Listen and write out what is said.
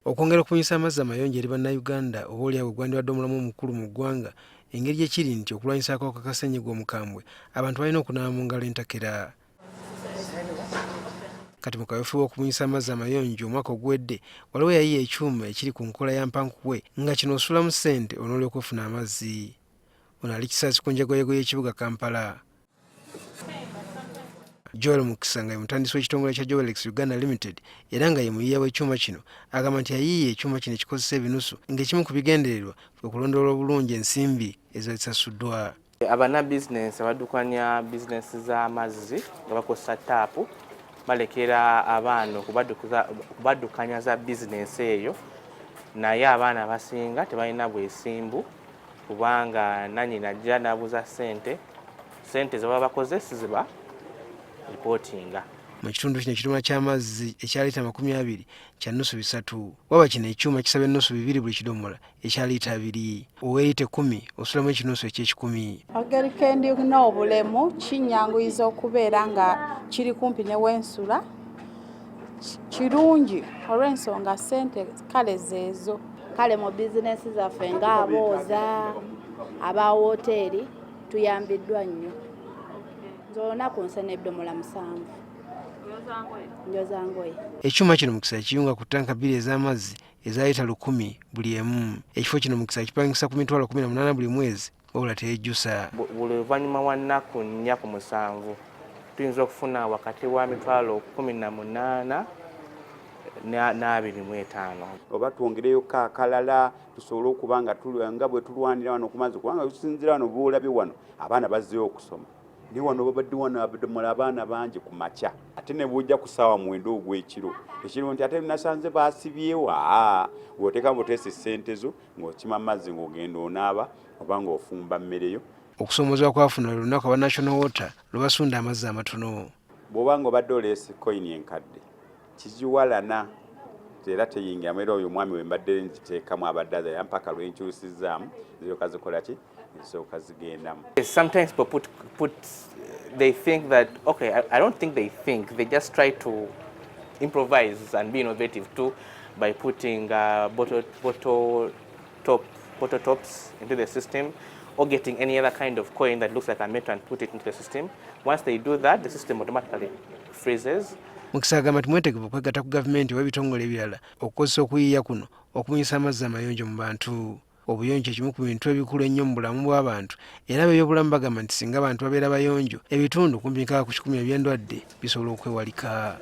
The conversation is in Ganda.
Okwongera okubunyisa amazzi amayonjo eri bannayuganda oboolyawo gwandibadde omulamu omukulu mu ggwanga engeri gye kiri nti okulwanyisa akawuka ka ssennyiga omukambwe abantu balina okunaaba mu ngalo entakera. Kati mu kaweefube w'okubunyisa amazzi amayonjo omwaka oguwedde waliwo yayiya ekyuma ekiri ku nkola ya mpankuwe nga kino osulamu ssente onoolyoka ofuna amazzi. Ono ali Kisaasi ku njagoyego y'ekibuga Kampala. Joel Mukisa nga ye mutandisi w'ekitongole kya Joel Uganda Limited era nga ye muyiiya w'ekyuma kino agamba nti yayiiya ekyuma kino ekikozesa ebinusu ng'ekimu ku bigendererwa kwe kulondoola obulungi ensimbi ezisasuddwa. Abannabizinensi abaddukanya bizinensi z'amazzi nga bakozesa taapu balekera abaana okubaddukanya za bizinensi eyo, naye abaana abasinga tebalina bwesimbu kubanga nannyini ajja n'abuuza ssente ze baba bakoze siziba ripootinga. Mu kitundu kino ekiddomola ky'amazzi ekya liita 20 kya nnusu 3, waba kino ekyuma kisaba ennusu 2 buli kidomola ekya liita 2. Ow'eliita 10 osulamu ekinusu eky'ekikumi. Ogerikendi n'obulemu kinyanguyiza okubeera nga kiri kumpi ne wensula. Kirungi olw'ensonga ssente kale zeezo. Kale mu bizinesi zaffe ng'abooza aba woteeri tuyambiddwa nnyo. Nzona ku nsene ebbidomola 7. Njoza ngoye. Ekyuma kino Mukisa ekiyunga ku ttanka 2 ez'amazzi eza liita 100 buli emu. Ekifo kino Mukisa kipangisa ku mitwalo 18 buli mwezi wabula teyejjusa. Buli luvannyuma wa nnaku 4 ku 7 tuyinza okufuna wakati wa mitwalo 18 n'25. Oba twongereyo akalala tusobole okuba nga bwe tulwanira wano ku mazzi kubanga tusinzira wano boolabye wano abaana bazzeyo okusoma. Ni wano babadde wano abadomola abaana bangi ku makya ate ne bujja ku ssaawa 9 ogw'ekiro ekiro nti ate nasanze baasibyewo ng'oteeka buteesa ssente zo ng'okima amazzi ng'ogenda onaaba oba ng'ofumba mmereyo. Okusoomozebwa kwafuna lunaku aba National Water lwe amazzi amatono. Bw'oba ng'obadde oleese koyini enkadde kiziwalana era teyingiramu era oyo omwami we mbadde nziteekamu abadde azaya mpaka lwenkyusizaamu ziryoka zikola ki zisooka zigendamu. Sometimes people they think that, okay, I don't think they think, they just try to improvise and be innovative too by putting bottle tops into the system or getting any other kind of coin that looks like a metal and put it into the system. Once they do that, the system automatically freezes. Mukisa agamba nti mwetegefu okwegatta ku gavumenti w'ebitongole ebirala okukozesa okuyiiya kuno okubunyisa amazzi amayonjo mu bantu. Obuyonjo kimu ku bintu ebikulu ennyo mu bulamu bw'abantu era abeebyobulamu bagamba nti singa abantu babeera bayonjo ebitundu kumpi 60 eby'endwadde bisobola okwewalika.